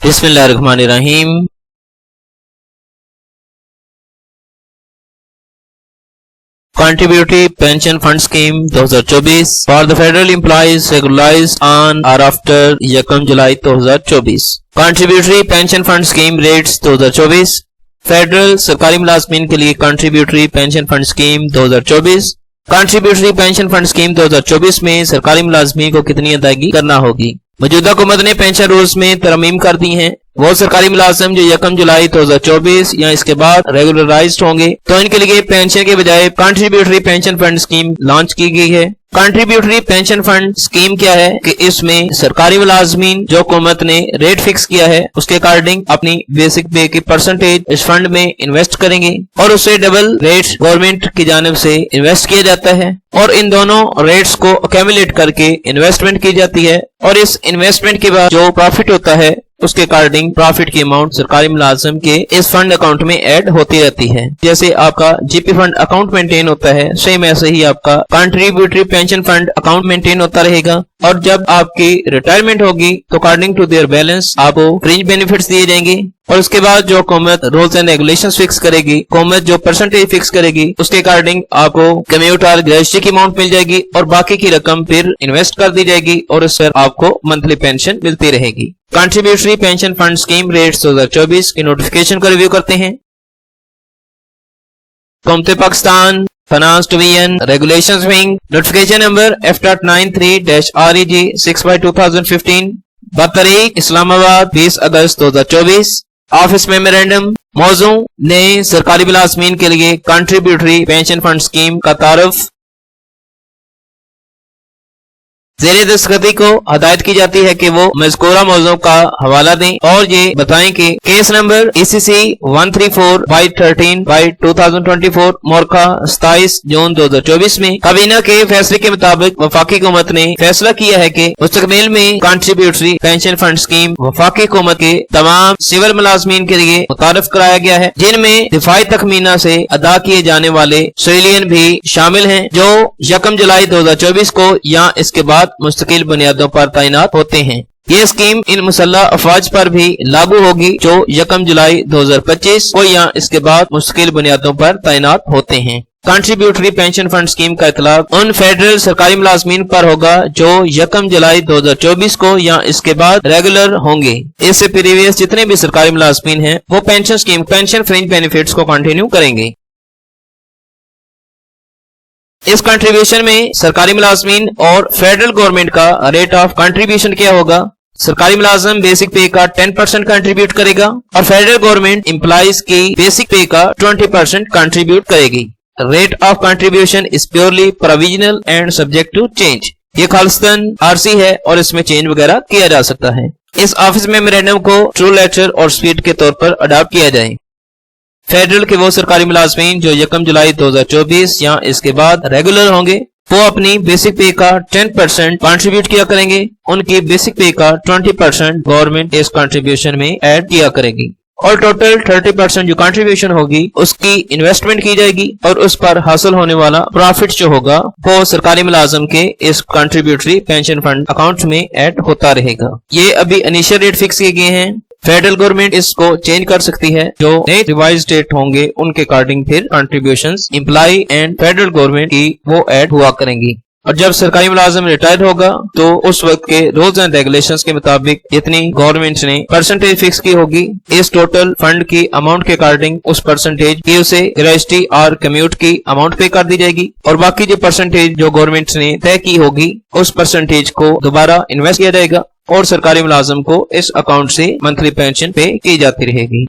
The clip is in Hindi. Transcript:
बिस्मिल्लाहिर्रहमानिर्रहीम। Contributory Pension Fund Scheme 2024 for the federal employees regularized on or after 1 July 2024। Contributory Pension Fund Scheme Rates 2024। Federal सरकारी मुलाजमीन के लिए contributory pension fund scheme 2024। Contributory pension fund scheme 2024 में सरकारी मुलाजमीन को कितनी अदायगी करना होगी। मौजूदा हुकूमत ने पेंशन रूल्स में तरमीम कर दी हैं। वो सरकारी मुलाजिम जो 1 जुलाई 2024 या इसके बाद रेगुलराइज्ड होंगे तो इनके लिए पेंशन के बजाय contributory pension fund scheme launch की गई है। कंट्रीब्यूटरी पेंशन फंड स्कीम क्या है कि इसमें सरकारी मुलाजमीन जो हुकूमत ने रेट फिक्स किया है उसके अकॉर्डिंग अपनी बेसिक पे की परसेंटेज इस फंड में इन्वेस्ट करेंगे और उससे डबल रेट गवर्नमेंट की जानिब से इन्वेस्ट किया जाता है और इन दोनों रेट्स को अक्यूमुलेट करके इन्वेस्टमेंट की जाती है और इस इन्वेस्टमेंट के बाद जो प्रॉफिट होता है उसके अकॉर्डिंग प्रॉफिट की अमाउंट सरकारी मुलाजिम के इस फंड अकाउंट में ऐड होती रहती है। जैसे आपका जीपी फंड अकाउंट मेंटेन होता है सेम ऐसे ही आपका contributory pension fund account maintain होता रहेगा और जब आपकी रिटायरमेंट होगी तो अकॉर्डिंग टू देयर बैलेंस आपको फ्रिंज बेनिफिट्स दिए जाएंगे और उसके बाद जो हुकूमत रूल्स एंड रेगुलेशंस फिक्स करेगी, हुकूमत जो परसेंटेज फिक्स करेगी उसके अकॉर्डिंग आपको कम्यूट और ग्रेजुएटी की अमाउंट मिल जाएगी और बाकी की रकम फिर इन्वेस्ट कर दी जाएगी और उस पर आपको मंथली पेंशन मिलती रहेगी। Contributory pension fund scheme rates 2024 की नोटिफिकेशन को रिव्यू करते हैं। हुकूमत Pakistan finance division regulations wing notification number F.93-REG 6/2015 बतरीक इस्लामाबाद 20 अगस्त 2024। ऑफिस मेमोरेंडम मौजू नए सरकारी मुलाजमीन के लिए कंट्रीब्यूटरी पेंशन फंड स्कीम का तारुफ। ज़ेरे दस्तखती को हदायत की जाती है कि वो मज़कूरा मौज़ू का हवाला दें और ये बताएं कि केस नंबर ECC 134/13/2024 मोरखा 27 जून 2024 में काबीना के फैसले के मुताबिक वफाकी हुकूमत ने फैसला किया है कि मुस्तकबिल में कंट्रीब्यूटरी पेंशन फंड स्कीम वफाकी हुकूमत के तमाम सिविल मुलाजमीन के लिए मुतारफ कराया गया है जिनमें दिफाई तखमीना से अदा किए जाने वाले सिविलियन भी शामिल हैं जो 1 जुलाई 2024 को या इसके बाद मुस्तकिल बुनियादों पर तैनात होते हैं। ये स्कीम इन मुसल्लह अफवाज पर भी लागू होगी जो 1 जुलाई 2025 को या इसके बाद मुस्तकिल बुनियादों पर तैनात होते हैं। कंट्रीब्यूटरी पेंशन फंड स्कीम का इतलाक उन फेडरल सरकारी मुलाजमीन पर होगा जो 1 जुलाई 2024 को या इसके बाद रेगुलर होंगे। इससे प्रीवियस जितने भी सरकारी मुलाजमीन हैं वो pension scheme pension fringe benefits को कंटिन्यू करेंगे। इस कंट्रीब्यूशन में सरकारी मुलाजमीन और फेडरल गवर्नमेंट का रेट ऑफ कंट्रीब्यूशन क्या होगा। सरकारी मुलाजम बेसिक पे का 10% कंट्रीब्यूट करेगा और फेडरल गवर्नमेंट एम्प्लॉइज की बेसिक पे का 20% कंट्रीब्यूट करेगी। Rate of contribution is purely provisional and subject to change. ये खालिस्तान आरसी है और इसमें चेंज वगैरह किया जा सकता है। इस ऑफिस मेमोरेंडम को ट्रू लेटर और स्पीड के तौर पर अडॉप्ट किया जाए। फेडरल के वो सरकारी मुलाजमीन जो 1 जुलाई 2024 या इसके बाद रेगुलर होंगे वो अपनी बेसिक पे का 10% कंट्रीब्यूट किया करेंगे। उनकी बेसिक पे का 20% गवर्नमेंट इस कंट्रीब्यूशन में ऐड किया करेगी और टोटल 30% जो कंट्रीब्यूशन होगी उसकी इन्वेस्टमेंट की जाएगी और उस पर हासिल होने वाला प्रॉफिट जो होगा वो सरकारी मुलाजम के इस कंट्रीब्यूटरी पेंशन फंड अकाउंट में ऐड होता रहेगा। ये अभी इनिशियल रेट फिक्स किए गए हैं। फेडरल गवर्नमेंट इसको चेंज कर सकती है। जो नए रिवाइज डेट होंगे उनके अकॉर्डिंग फिर contributions employ and federal government की वो ऐड हुआ करेंगी और जब सरकारी मुलाजिम रिटायर होगा तो उस वक्त के रूल्स एंड रेगुलेशंस के मुताबिक जितनी गवर्नमेंट ने परसेंटेज फिक्स की होगी इस टोटल फंड की अमाउंट के अकॉर्डिंग उस परसेंटेज की उसे ग्रेजुएटी और कम्यूट की अमाउंट पे कर दी जाएगी और बाकी जो परसेंटेज जो गवर्नमेंट ने तय की होगी उस परसेंटेज को दोबारा इन्वेस्ट किया जाएगा और सरकारी मुलाजिम को इस अकाउंट से मंथली पेंशन पे की जाती रहेगी।